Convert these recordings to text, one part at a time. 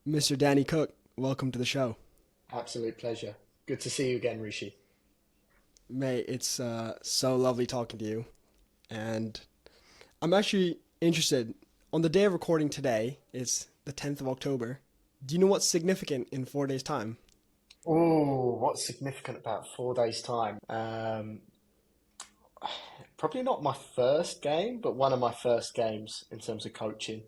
Mr. Danny Cook, welcome to the show. Absolute pleasure. Good to see you again, Rishi. Mate, it's so lovely talking to you. And I'm actually interested. On the day of recording today, it's the 10th of October. Do you know what's significant in 4 days' time? Oh, what's significant about 4 days' time? Probably not my first game, but one of my first games in terms of coaching.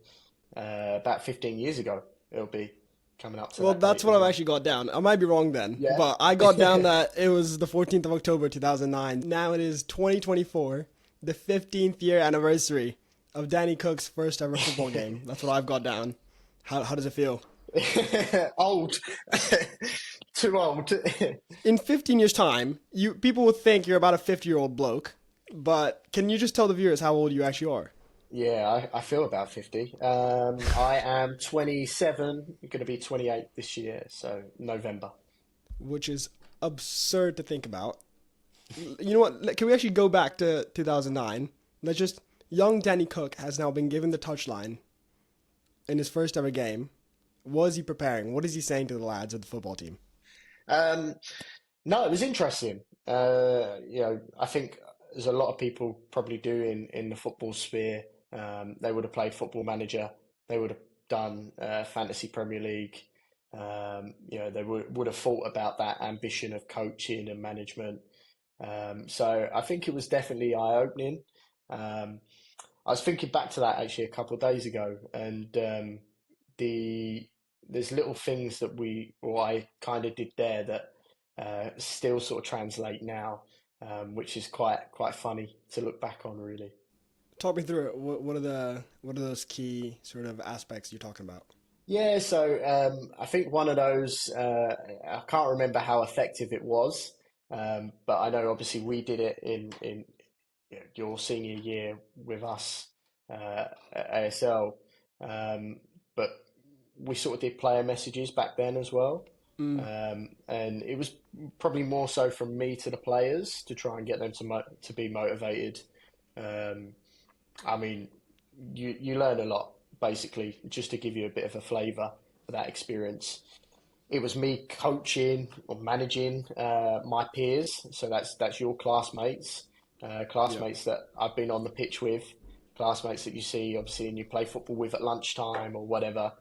About 15 years ago, it'll be coming up to Well, that that's date what as I've well. actually got down. I might be wrong then, Yeah. but I got down that it was the 14th of October 2009. Now it is 2024, the 15th year anniversary of Danny Cook's first ever football game. That's what I've got down. How does it feel? Old. Too old. In 15 years' time, you people will think you're about a 50-year-old bloke, but can you just tell the viewers how old you actually are? Yeah, I feel about 50. I am 27, going to be 28 this year, so November. Which is absurd to think about. You know what? Can we actually go back to 2009? Let's just. Young Danny Cook has now been given the touchline in his first ever game. What is he preparing? What is he saying to the lads of the football team? Um, No, it was interesting. I think as a lot of people probably do in the football sphere, they would have played Football Manager, they would have done Fantasy Premier League. They would have thought about that ambition of coaching and management. So I think it was definitely eye-opening. Um, I was thinking back to that actually a couple of days ago, and the there's little things that or I kind of did there that still sort of translate now, which is quite funny to look back on, really. Talk me through it. What are those key sort of aspects you're talking about? Yeah, so I think one of those, I can't remember how effective it was, but I know obviously we did it in your senior year with us at ASL, but we sort of did player messages back then as well. Mm, And it was probably more so from me to the players to try and get them to be motivated. Um, I mean, you learn a lot basically. Just to give you a bit of a flavour for that experience, it was me coaching or managing my peers. So that's your classmates, yeah. classmates that I've been on the pitch with, classmates that you see obviously and you play football with at lunchtime or whatever.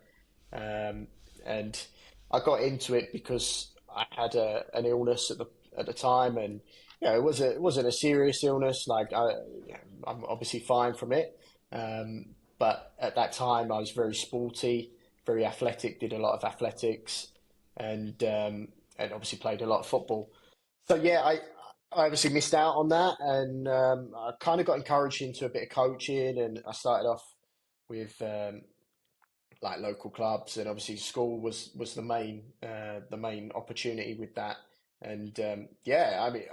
Um, and I got into it because I had an illness at the time, and it wasn't a serious illness. I'm obviously fine from it, but at that time I was very sporty, very athletic, did a lot of athletics, and obviously played a lot of football. So yeah, I obviously missed out on that, and I kind of got encouraged into a bit of coaching, and I started off with like local clubs, and obviously school was the main opportunity with that. And yeah, I mean,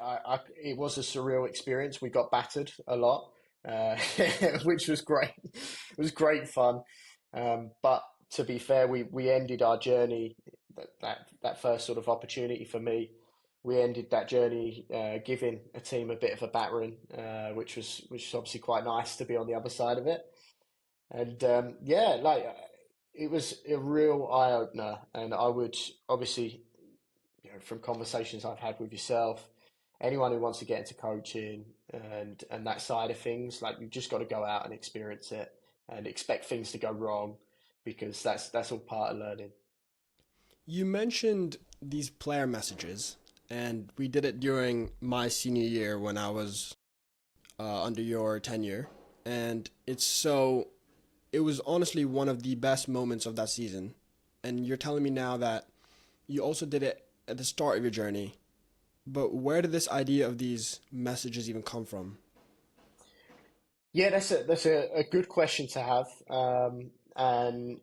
it was a surreal experience. We got battered a lot, uh, which was great. It was great fun. But to be fair, we ended our journey that first sort of opportunity for me. We ended that journey giving a team a bit of a battering, which was obviously quite nice to be on the other side of it. And yeah, it was a real eye opener. And I would obviously, from conversations I've had with yourself, anyone who wants to get into coaching and that side of things, like you've just got to go out and experience it and expect things to go wrong because that's all part of learning. You mentioned these player messages, and we did it during my senior year when I was under your tenure, and it was honestly one of the best moments of that season. And you're telling me now that you also did it at the start of your journey, but where did this idea of these messages even come from? Yeah, that's a good question to have. And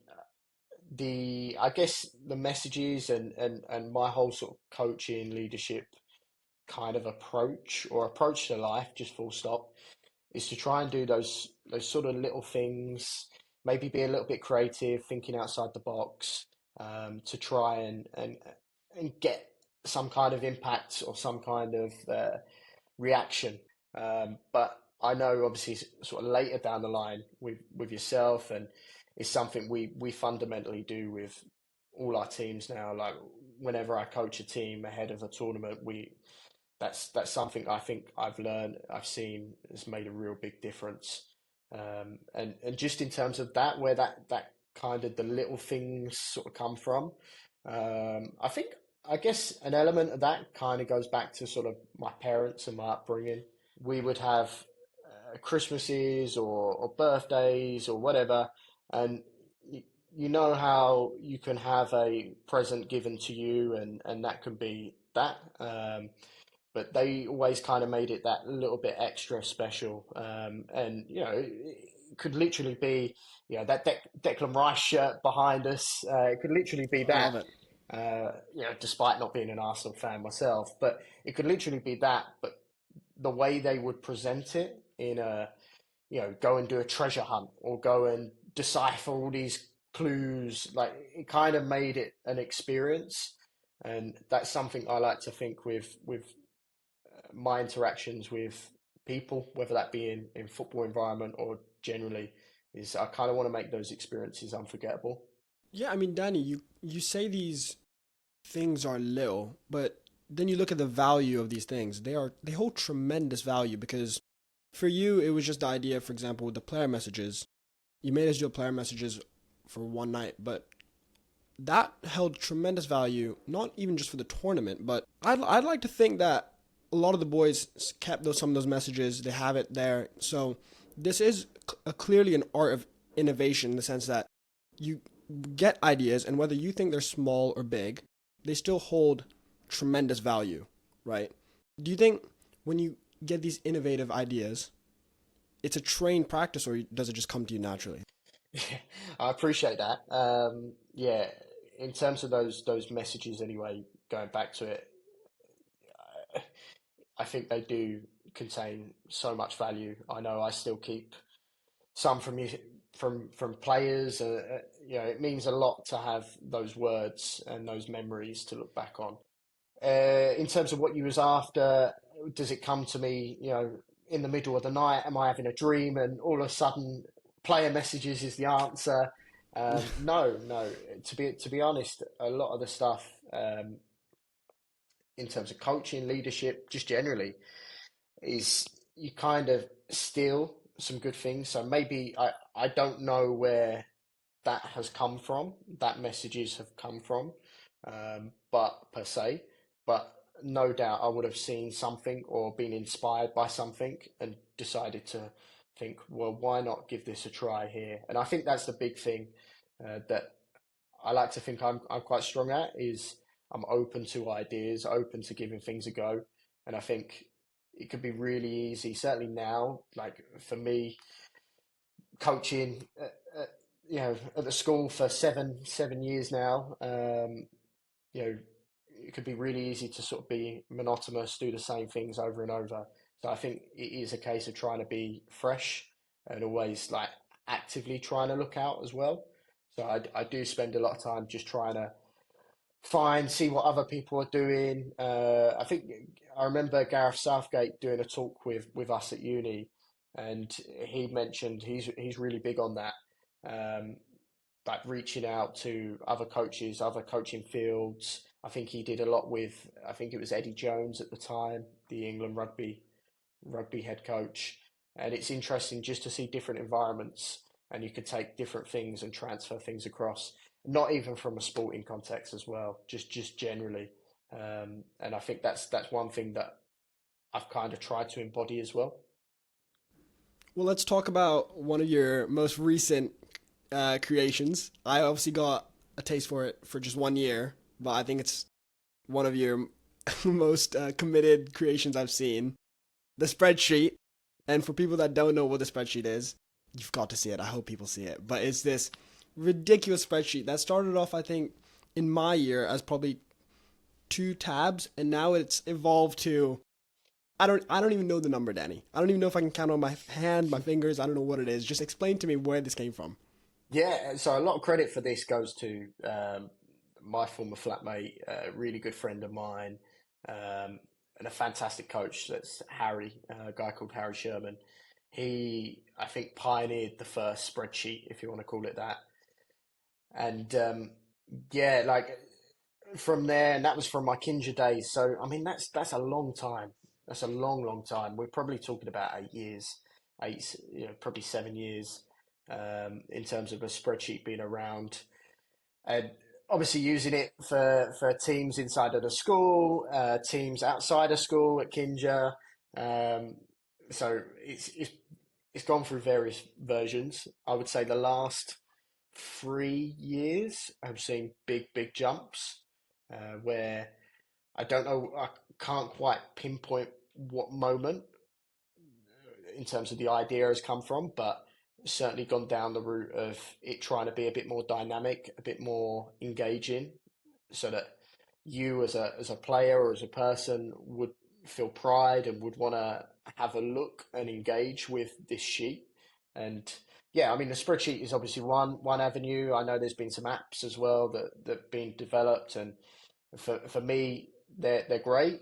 the I guess the messages and my whole sort of coaching leadership kind of approach to life, just full stop, is to try and do those sort of little things, maybe be a little bit creative, thinking outside the box, to try and get some kind of impact or some kind of reaction. But I know obviously sort of later down the line with yourself, and it's something we fundamentally do with all our teams now. Like whenever I coach a team ahead of a tournament, we that's something I think I've learned, I've seen has made a real big difference. And just in terms of that, where that kind of the little things sort of come from, I think I guess an element of that kind of goes back to sort of my parents and my upbringing. We would have Christmases or birthdays or whatever, and you know how you can have a present given to you, and that can be that. But they always kind of made it that little bit extra special. And you know, it could literally be, you know, that Declan Rice shirt behind us. It could literally be I that. love it. You know, despite not being an Arsenal fan myself, but it could literally be that. But the way they would present it in a, you know, go and do a treasure hunt or go and decipher all these clues, like it kind of made it an experience. And that's something I like to think with my interactions with people, whether that be in football environment or generally, is I kind of want to make those experiences unforgettable. Yeah, I mean, Danny, you say these things are little, but then you look at the value of these things. They hold tremendous value because for you it was just the idea, for example, with the player messages. You made us do player messages for one night, but that held tremendous value, not even just for the tournament, but I'd like to think that a lot of the boys kept some of those messages. They have it there. So this is clearly an art of innovation in the sense that you get ideas, and whether you think they're small or big, they still hold tremendous value, right? Do you think when you get these innovative ideas, it's a trained practice, or does it just come to you naturally? Yeah, I appreciate that. Yeah, in terms of those messages anyway, going back to it, I think they do contain so much value. I know I still keep some from you from players. You know, it means a lot to have those words and those memories to look back on. In terms of what you was after, does it come to me, you know, in the middle of the night? Am I having a dream and all of a sudden player messages is the answer? No, no. To be honest, a lot of the stuff in terms of coaching, leadership, just generally, is you kind of steal some good things. So maybe I don't know where that has come from, that messages have come from, but per se, but no doubt I would have seen something or been inspired by something and decided to think, well, why not give this a try here? And I think that's the big thing that I like to think I'm quite strong at is I'm open to ideas, open to giving things a go. And I think it could be really easy, certainly now, like for me, coaching, you know, at the school for seven years now. You know, it could be really easy to sort of be monotonous, do the same things over and over. So I think it is a case of trying to be fresh and always like actively trying to look out as well. So I do spend a lot of time just trying to see what other people are doing. I think I remember Gareth Southgate doing a talk with us at uni, and he mentioned he's really big on that, um, like reaching out to other coaches, other coaching fields. I think he did a lot with, I think it was Eddie Jones at the time, the England rugby head coach. And it's interesting just to see different environments and you could take different things and transfer things across, not even from a sporting context as well, just generally. And I think that's one thing that I've kind of tried to embody as well. Well, let's talk about one of your most recent creations. I obviously got a taste for it for just 1 year, but I think it's one of your most committed creations I've seen. The spreadsheet. And for people that don't know what the spreadsheet is, you've got to see it. I hope people see it. But it's this ridiculous spreadsheet that started off, I think, in my year as probably 2 tabs, and now it's evolved to I don't even know the number, Danny. I don't even know if I can count on my hand, my fingers. I don't know what it is. Just explain to me where this came from. Yeah, so a lot of credit for this goes to my former flatmate, a really good friend of mine, and a fantastic coach. That's Harry, a guy called Harry Sherman. He, I think, pioneered the first spreadsheet, if you want to call it that. And yeah, like from there, and that was from my Kinja days. So I mean, that's a long time. That's a long, long time. We're probably talking about 8 years, probably 7 years, in terms of a spreadsheet being around, and obviously using it for teams inside of the school, teams outside of school at Kinja. Um, so it's gone through various versions. I would say the last 3 years, I've seen big jumps where I don't know, I can't quite pinpoint what moment in terms of the idea has come from, but certainly gone down the route of it trying to be a bit more dynamic, a bit more engaging, so that you as a player or as a person would feel pride and would want to have a look and engage with this sheet. And yeah, I mean the spreadsheet is obviously one avenue. I know there's been some apps as well that been developed, and for me they're great.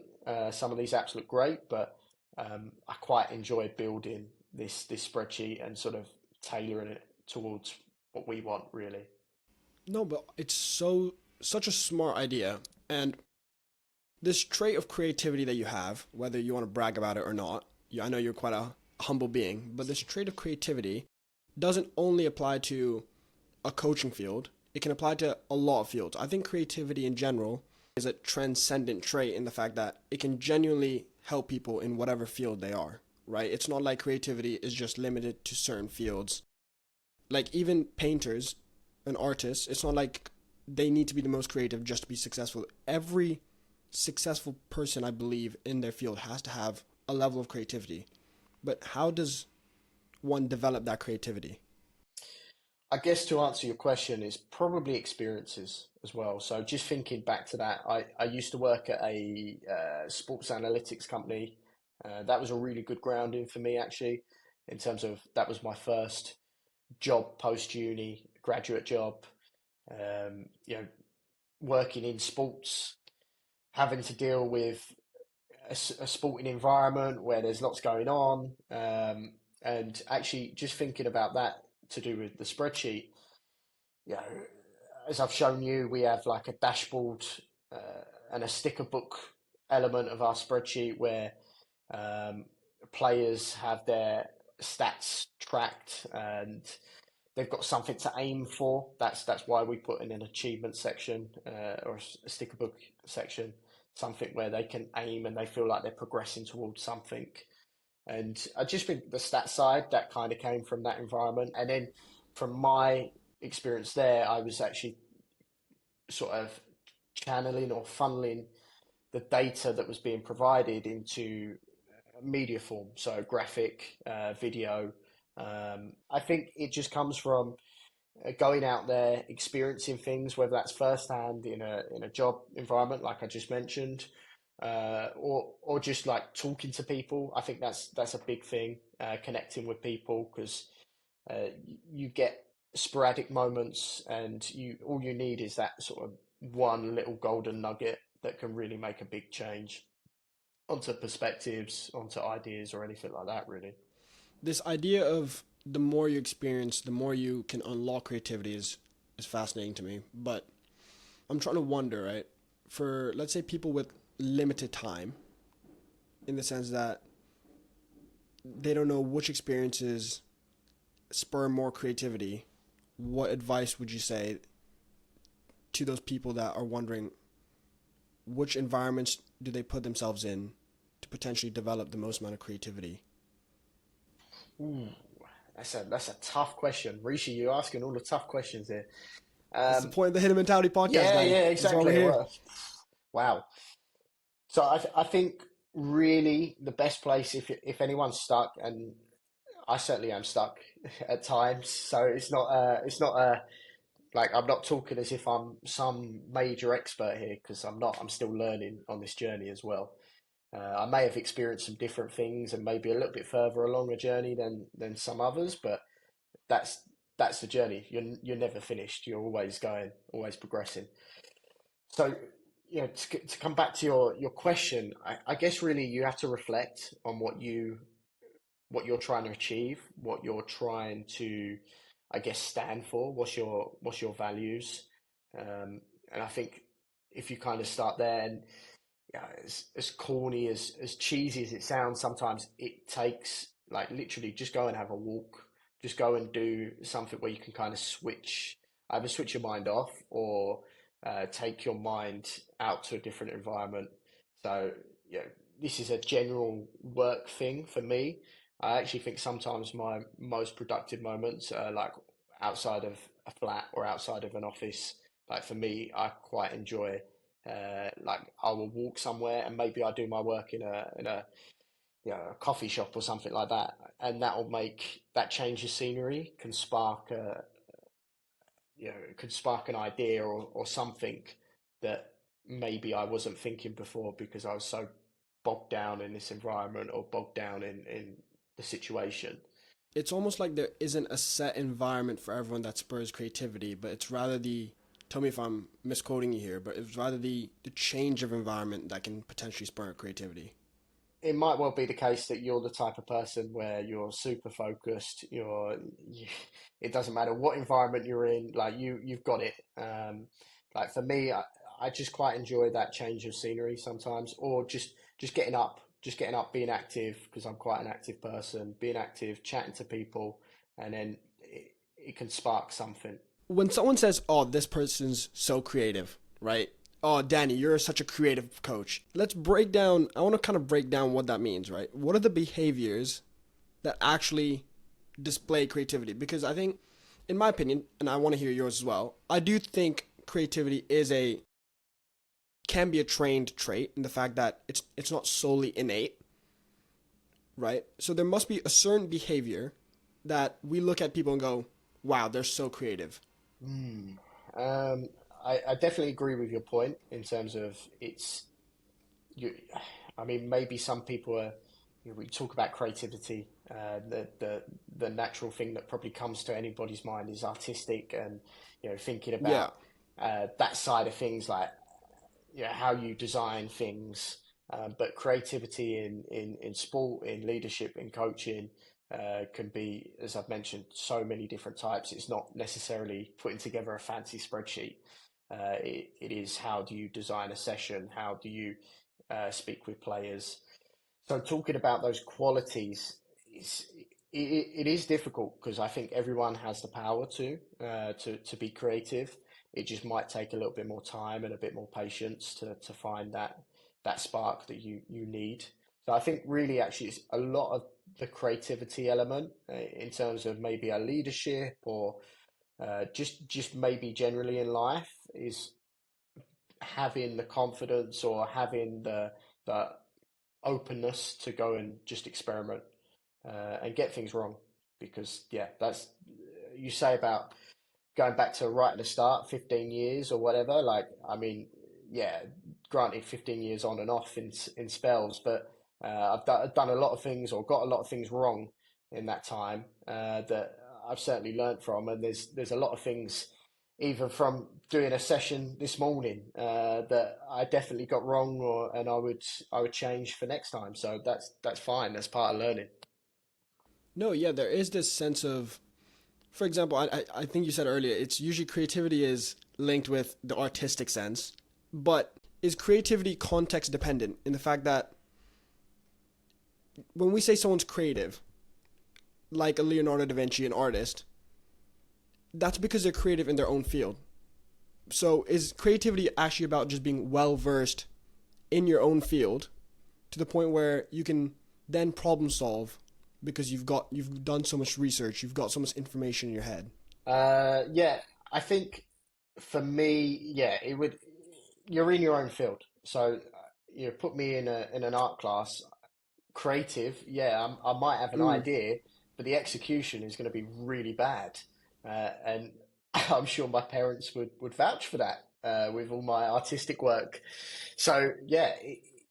Some of these apps look great, but I quite enjoy building this spreadsheet and sort of tailoring it towards what we want, really. No, but it's such a smart idea. And this trait of creativity that you have, whether you want to brag about it or not, I know you're quite a humble being, but this trait of creativity doesn't only apply to a coaching field, it can apply to a lot of fields. I think creativity in general is a transcendent trait in the fact that it can genuinely help people in whatever field they are, right? It's not like creativity is just limited to certain fields. Like even painters and artists, it's not like they need to be the most creative just to be successful. Every successful person, I believe, in their field has to have a level of creativity. But how does one develop that creativity? I guess to answer your question is probably experiences as well. So just thinking back to that, I used to work at a sports analytics company. That was a really good grounding for me, actually, in terms of that was my first job post uni, graduate job. You know, working in sports, having to deal with a sporting environment where there's lots going on, and actually just thinking about that to do with the spreadsheet. You know, as I've shown you, we have like a dashboard and a sticker book element of our spreadsheet where um, players have their stats tracked and they've got something to aim for. That's why we put in an achievement section or a sticker book section, something where they can aim and they feel like they're progressing towards something. And I just think the stat side that kind of came from that environment, and then from my experience there, I was actually sort of channeling or funneling the data that was being provided into media form, so graphic, video. I think it just comes from going out there, experiencing things, whether that's firsthand in a job environment, like I just mentioned, or just like talking to people. I think that's a big thing, connecting with people because you get sporadic moments, and you all you need is that sort of one little golden nugget that can really make a big change onto perspectives, onto ideas, or anything like that. Really. This idea of the more you experience, the more you can unlock creativity is fascinating to me. But I'm trying to wonder, right? For let's say people with limited time, in the sense that they don't know which experiences spur more creativity, what advice would you say to those people that are wondering which environments do they put themselves in to potentially develop the most amount of creativity? Ooh, that's a tough question, Rishi. You're asking all the tough questions here. That's the Um, point of the Hidden Mentality podcast, yeah, man. yeah, That's why we're exactly. here. Well, wow. So I think really the best place if anyone's stuck, and I certainly am stuck at times. So it's not like I'm not talking as if I'm some major expert here because I'm not. I'm still learning on this journey as well. I may have experienced some different things and maybe a little bit further along a journey than some others, but that's that's the journey. You're never finished. You're always going, always progressing. So, to come back to your question, I guess really you have to reflect on what you're trying to achieve, what you're trying to, I guess, stand for. What's your values? And I think if you kind of start there, and yeah, as corny as cheesy as it sounds, sometimes it takes like literally just go and have a walk, just go and do something where you can kind of switch, either switch your mind off or take your mind out to a different environment. So yeah, this is a general work thing for me. I actually think sometimes my most productive moments are like outside of a flat or outside of an office. Like for me, I quite enjoy like I will walk somewhere and maybe I do my work in a a coffee shop or something like that, and that will make that change of scenery can spark a it could spark an idea or something that maybe I wasn't thinking before because I was so bogged down in this environment or bogged down in the situation. It's almost like there isn't a set environment for everyone that spurs creativity, but it's rather the, tell me if I'm misquoting you here, but it's rather the change of environment that can potentially spur creativity. It might well be the case that you're the type of person where you're super focused. It doesn't matter what environment you're in, like you've got it. Like for me, I just quite enjoy that change of scenery sometimes, or just getting up, being active because I'm quite an active person, being active, chatting to people, and then it can spark something. When someone says, "Oh, this person's so creative," right? "Oh, Danny, you're such a creative coach." Let's break down. I want to kind of break down what that means, right? What are the behaviors that actually display creativity? Because I think, in my opinion, and I want to hear yours as well, I do think creativity can be a trained trait in the fact that it's not solely innate, right? So there must be a certain behavior that we look at people and go, "Wow, they're so creative." Hmm. Um, I definitely agree with your point in terms of you. I mean, maybe some people are. We talk about creativity. The natural thing that probably comes to anybody's mind is artistic, and thinking Yeah. about that side of things, like how you design things. But creativity in sport, in leadership, in coaching can be, as I've mentioned, so many different types. It's not necessarily putting together a fancy spreadsheet. It is how do you design a session? How do you speak with players? So talking about those qualities, it is difficult because I think everyone has the power to be creative. It just might take a little bit more time and a bit more patience to find that spark that you need. So I think really actually it's a lot of the creativity element in terms of maybe a leadership or just maybe generally in life is having the confidence or having the openness to go and just experiment and get things wrong. Because yeah, that's you say about going back to right at the start, 15 years or whatever. Like, I mean, yeah, granted, 15 years on and off in spells, but I've done a lot of things or got a lot of things wrong in that time that I've certainly learnt from. And there's a lot of things, even from doing a session this morning, that I definitely got wrong, and I would change for next time. So that's fine. That's part of learning. No, yeah, there is this sense of, for example, I think you said earlier, it's usually creativity is linked with the artistic sense, but is creativity context dependent in the fact that when we say someone's creative, like a Leonardo da Vinci, an artist, that's because they're creative in their own field. So is creativity actually about just being well versed in your own field to the point where you can then problem solve because you've done so much research, you've got so much information in your head. Yeah, I think for me, yeah, it would. You're in your own field, so you put me in an art class, creative. Yeah, I might have an Mm. idea, but the execution is going to be really bad, and I'm sure my parents would vouch for that with all my artistic work. So yeah,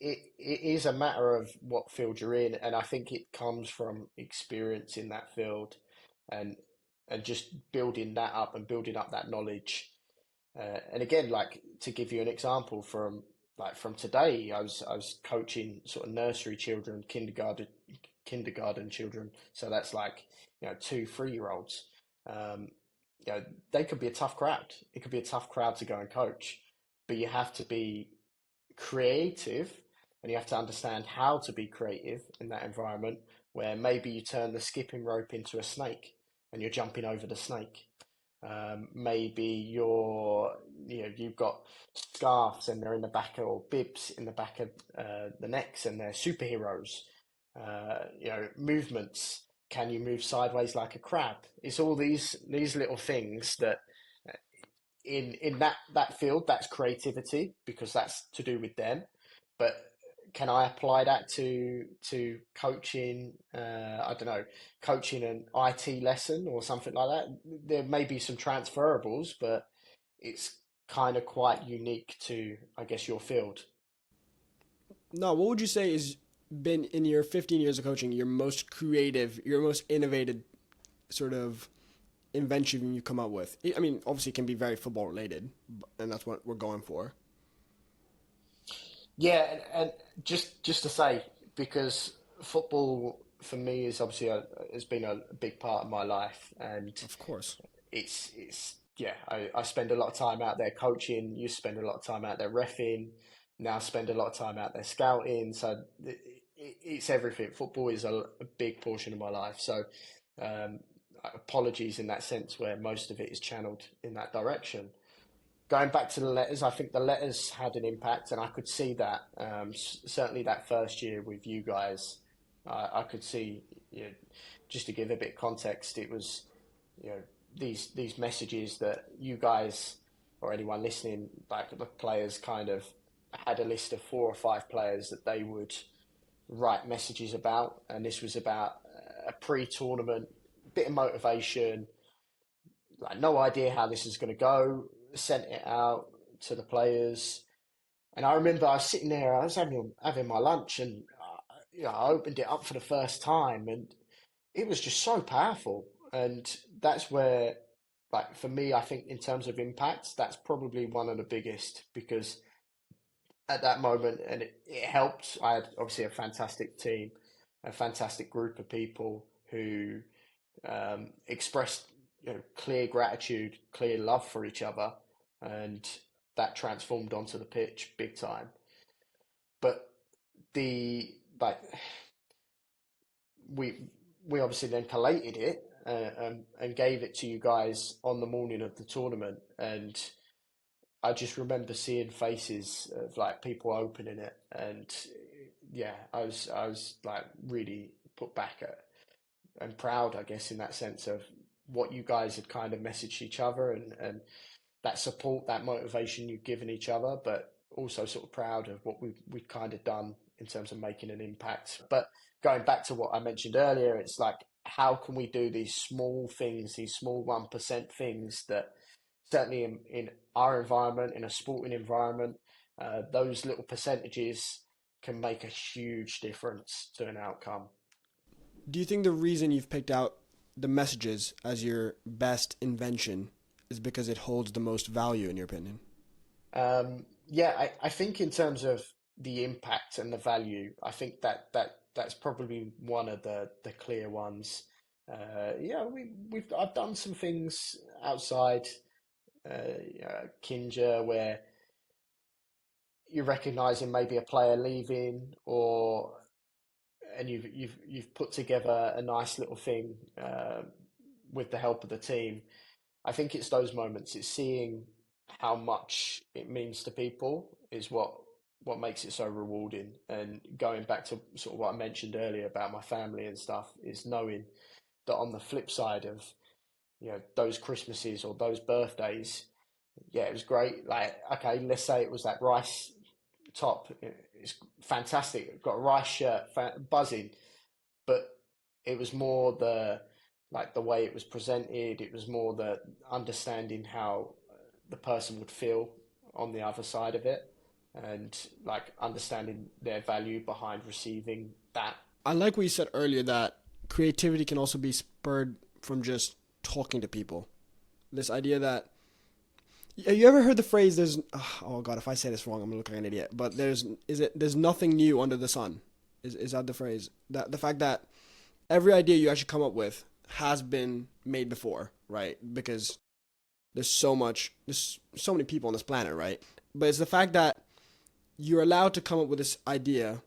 it is a matter of what field you're in, and I think it comes from experience in that field, and just building that up and building up that knowledge. And again, like to give you an example from today, I was coaching sort of nursery children, kindergarten children. So that's like 2 3 year olds. Um, you know, they could be a tough crowd. It could be a tough crowd to go and coach, but you have to be creative and you have to understand how to be creative in that environment where maybe you turn the skipping rope into a snake and you're jumping over the snake. Maybe you've got scarves and they're in the back of, or bibs in the back of the necks and they're superheroes. Movements. Can you move sideways like a crab? It's all these little things that in that field, that's creativity because that's to do with them. But can I apply that to coaching? I don't know, coaching an IT lesson or something like that. There may be some transferables, but it's kind of quite unique to, I guess, your field. No, what would you say is been in your 15 years of coaching your most creative, your most innovative sort of invention you come up with? I mean, obviously it can be very football related, and that's what we're going for. Yeah, and just to say, because football for me is obviously has been a big part of my life, and Of course. it's yeah, I spend a lot of time out there coaching. You spend a lot of time out there reffing. Now I spend a lot of time out there scouting. So it's everything. Football is a big portion of my life. So um, apologies in that sense, where most of it is channeled in that direction. Going back to the letters, I think the letters had an impact, and I could see that. Certainly, that first year with you guys, I could see. Just to give a bit of context, it was these messages that you guys or anyone listening, like the players, kind of had a list of 4 or 5 players that they would write messages about, and this was about a pre-tournament bit of motivation, like no idea how this is going to go. Sent it out to the players, and I remember I was sitting there. I was having my lunch, and I opened it up for the first time, and it was just so powerful. And that's where, like for me, I think in terms of impact, that's probably one of the biggest because at that moment, and it helped. I had obviously a fantastic team, a fantastic group of people who expressed clear gratitude, clear love for each other, and that transformed onto the pitch big time. But the like we we obviously then collated it and gave it to you guys on the morning of the tournament, and I just remember seeing faces of like people opening it, and yeah, I was like really put back at and proud, I guess, in that sense of what you guys had kind of messaged each other and that support, that motivation you've given each other, but also sort of proud of what we've kind of done in terms of making an impact. But going back to what I mentioned earlier, it's like how can we do these small things, these small 1% things that certainly in our environment, in a sporting environment, those little percentages can make a huge difference to an outcome. Do you think the reason you've picked out the messages as your best invention is because it holds the most value, in your opinion? Yeah, I think in terms of the impact and the value, I think that's probably one of the clear ones. Yeah, I've done some things outside Kinja where you're recognizing maybe a player leaving or and you've put together a nice little thing with the help of the team. I think it's those moments. It's seeing how much it means to people is what makes it so rewarding. And going back to sort of what I mentioned earlier about my family and stuff is knowing that on the flip side of those Christmases or those birthdays, yeah, it was great. Like okay, let's say it was that rice top. It's fantastic. Got a rice shirt, buzzing. But it was more the way it was presented. It was more the understanding how the person would feel on the other side of it, and like understanding their value behind receiving that. I like what you said earlier that creativity can also be spurred from just talking to people. This idea that have you ever heard the phrase there's oh god if I say this wrong I'm gonna look like an idiot but there's nothing new under the sun is that the phrase that the fact that every idea you actually come up with has been made before, right? Because there's so many people on this planet, right? But it's the fact that you're allowed to come up with this idea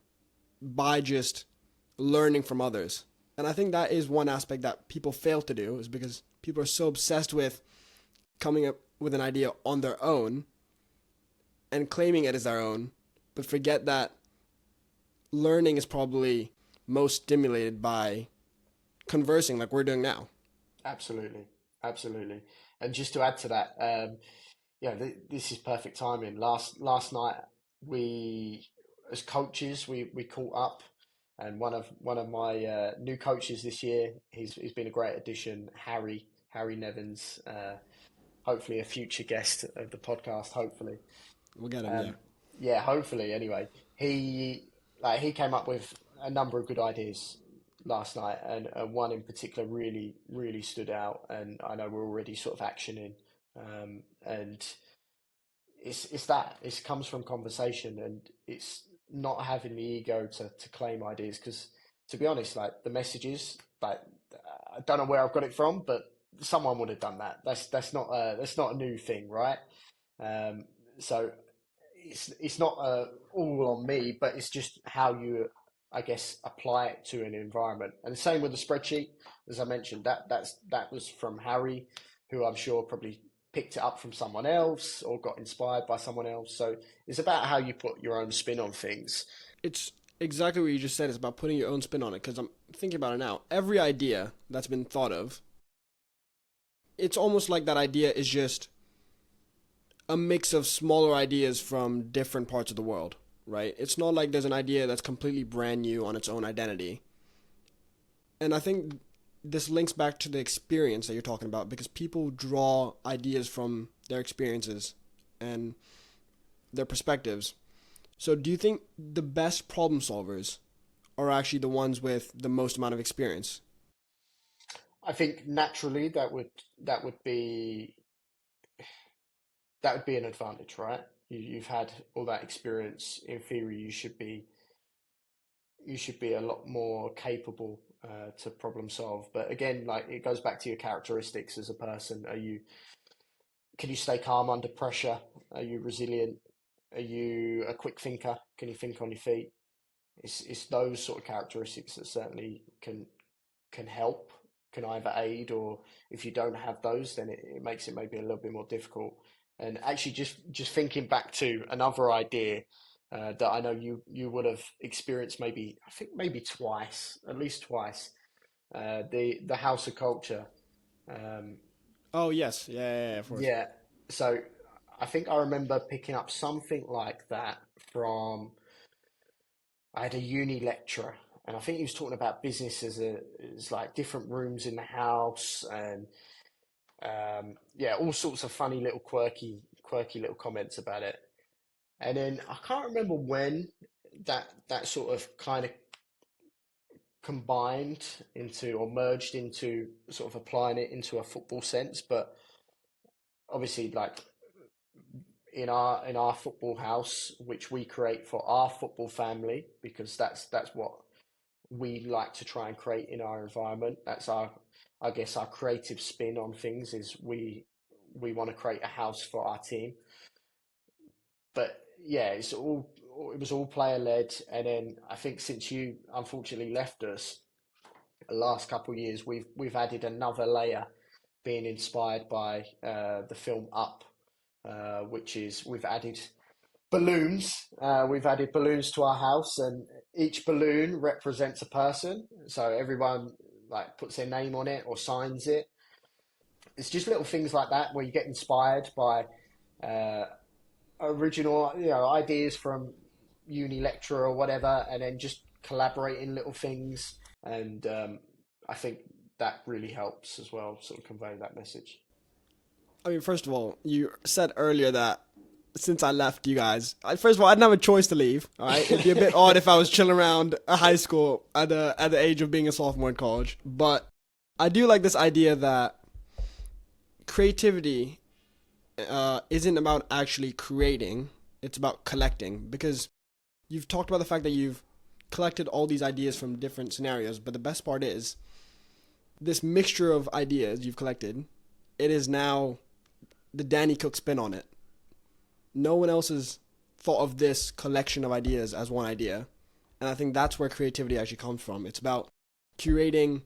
by just learning from others. And I think that is one aspect that people fail to do, is because people are so obsessed with coming up with an idea on their own and claiming it as their own, but forget that learning is probably most stimulated by conversing like we're doing now. Absolutely, absolutely. And just to add to that, yeah, this is perfect timing. Last night we, as coaches, we caught up, and one of my new coaches this year, he's been a great addition, Harry Nevins, hopefully a future guest of the podcast, hopefully. We'll get them, yeah. Um, yeah, hopefully. Anyway, he came up with a number of good ideas last night, and one in particular really stood out, and I know we're already sort of actioning. And it's that it comes from conversation, and it's not having the ego to claim ideas, because to be honest, like the messages, like I don't know where I've got it from, but someone would have done that. That's not a new thing, right? Um, so it's not all on me, but it's just how you, I guess, apply it to an environment. And the same with the spreadsheet, as I mentioned, that was from Harry, who I'm sure probably picked it up from someone else or got inspired by someone else. So it's about how you put your own spin on things. It's exactly what you just said. It's about putting your own spin on it, because I'm thinking about it now. Every idea that's been thought of, it's almost like that idea is just a mix of smaller ideas from different parts of the world, right? It's not like there's an idea that's completely brand new on its own identity. And I think this links back to the experience that you're talking about, because people draw ideas from their experiences and their perspectives. So do you think the best problem solvers are actually the ones with the most amount of experience? I think naturally that would be that would be an advantage, right? You've had all that experience. In theory, you should be a lot more capable to problem solve. But again, like it goes back to your characteristics as a person. Can you stay calm under pressure? Are you resilient? Are you a quick thinker? Can you think on your feet? It's those sort of characteristics that certainly can help, can either aid, or if you don't have those, then it makes it maybe a little bit more difficult. And actually, just thinking back to another idea that I know you would have experienced, maybe I think maybe twice, at least twice, the House of Culture. Um, Oh, yes. Yeah, of course. yeah, so I think I remember picking up something like that from, I had a uni lecturer, and I think he was talking about business as like different rooms in the house, and yeah, all sorts of funny little quirky little comments about it. And then I can't remember when that sort of kind of combined into or merged into sort of applying it into a football sense, but obviously like in our football house, which we create for our football family, because that's what we like to try and create in our environment. That's our, I guess, our creative spin on things, is we want to create a house for our team. But yeah, it was all player led. And then I think since you unfortunately left us, the last couple of years, we've added another layer, being inspired by the film Up, which is we've added balloons to our house, and each balloon represents a person. So everyone like puts their name on it or signs it. It's just little things like that where you get inspired by uh, original, ideas from uni lecturer or whatever, and then just collaborating little things. And I think that really helps as well, sort of convey that message. I mean, first of all, you said earlier that since I left you guys, first of all, I didn't have a choice to leave. All right, it'd be a bit odd if I was chilling around a high school at the age of being a sophomore in college. But I do like this idea that creativity isn't about actually creating; it's about collecting. Because you've talked about the fact that you've collected all these ideas from different scenarios, but the best part is this mixture of ideas you've collected. It is now the Danny Cook spin on it. No one else has thought of this collection of ideas as one idea. And I think that's where creativity actually comes from. It's about curating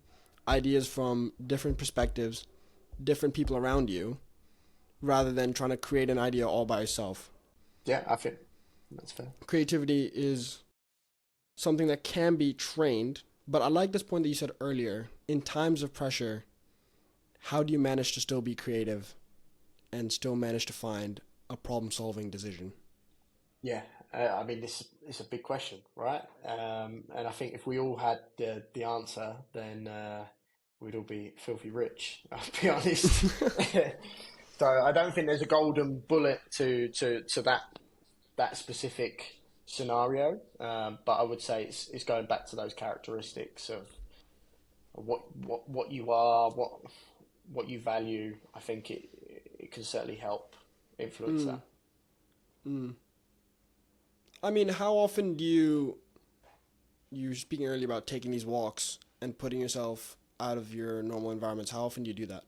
ideas from different perspectives, different people around you, rather than trying to create an idea all by yourself. Yeah, I think that's fair. Creativity is something that can be trained, but I like this point that you said earlier. In times of pressure, how do you manage to still be creative and still manage to find a problem-solving decision? Yeah, I mean, this is a big question, right? And I think if we all had the answer, then we'd all be filthy rich. I'll be honest. So I don't think there's a golden bullet to that specific scenario. But I would say it's going back to those characteristics of what you are, what you value. I think it can certainly help influence Mm, that. mm. I mean, how often do you were speaking earlier about taking these walks and putting yourself out of your normal environments? How often do you do that?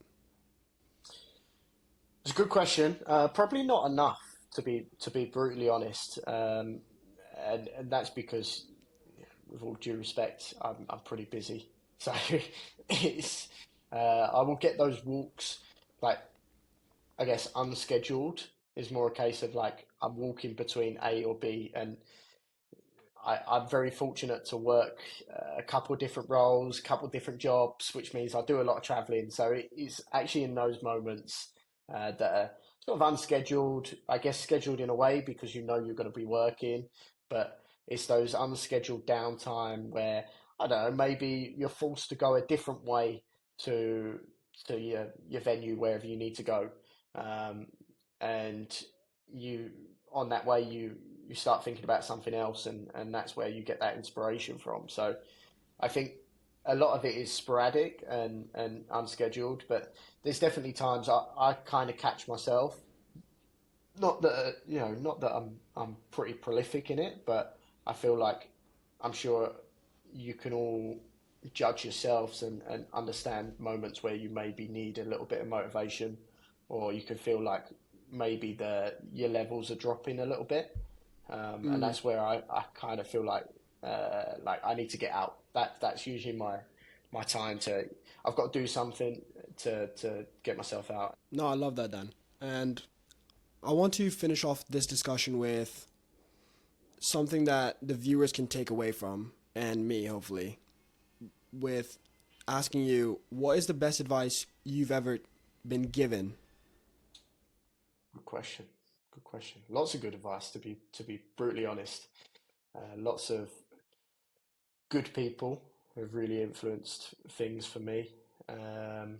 It's a good question. Probably not enough to be brutally honest, and that's because, with all due respect, I'm pretty busy. So it's I will get those walks, like, I guess unscheduled is more a case of like I'm walking between A or B, and I'm very fortunate to work a couple of different roles, a couple of different jobs, which means I do a lot of traveling. So it's actually in those moments that are sort of unscheduled, I guess scheduled in a way because you know you're going to be working, but it's those unscheduled downtime where, I don't know, maybe you're forced to go a different way to your venue wherever you need to go. Um, and you on that way you start thinking about something else, and that's where you get that inspiration from. So I think a lot of it is sporadic and unscheduled, but there's definitely times I kind of catch myself. Not that not that I'm pretty prolific in it, but I feel like I'm sure you can all judge yourselves and understand moments where you maybe need a little bit of motivation, or you can feel like maybe your levels are dropping a little bit, and Mm. that's where I kind of feel like I need to get out. That's usually my time to. I've got to do something to get myself out. No, I love that, Dan. And I want to finish off this discussion with something that the viewers can take away from, and me, hopefully, with asking you, what is the best advice you've ever been given? Good question. Good question. Lots of good advice to be brutally honest. Lots of good people who have really influenced things for me. Um,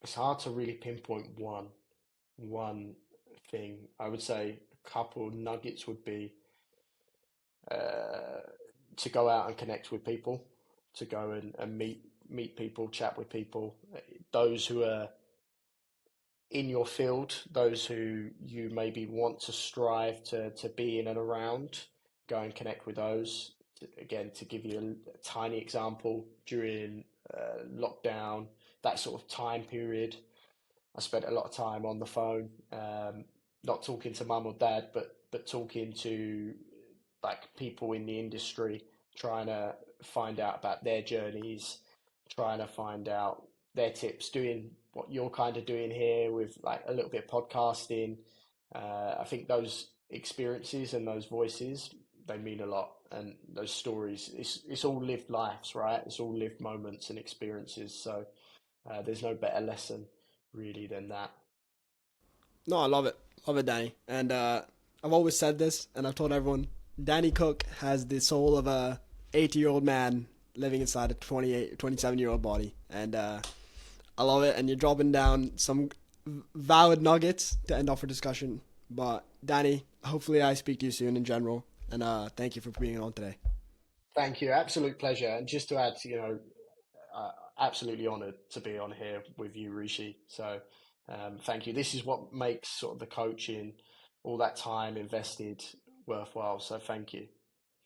it's hard to really pinpoint one thing. I would say a couple nuggets would be uh, to go out and connect with people, to go and meet people, chat with people, those who are in your field, those who you maybe want to strive to be in and around. Go and connect with those. Again, to give you a tiny example, during lockdown, that sort of time period, I spent a lot of time on the phone, not talking to mum or dad, but talking to like people in the industry, trying to find out about their journeys, trying to find out their tips, doing what you're kind of doing here with like a little bit of podcasting. I think those experiences and those voices, they mean a lot, and those stories, it's all lived lives, right? It's all lived moments and experiences. So there's no better lesson really than that. No, I love it. Love it, Danny. And I've always said this, and I've told everyone, Danny Cook has the soul of a 80-year-old man living inside a 27-year-old body. And I love it. And you're dropping down some valid nuggets to end off our discussion. But Danny, hopefully I speak to you soon in general. And thank you for being on today. Thank you, absolute pleasure. And just to add, absolutely honoured to be on here with you, Rishi. So thank you. This is what makes sort of the coaching, all that time invested, worthwhile. So thank you.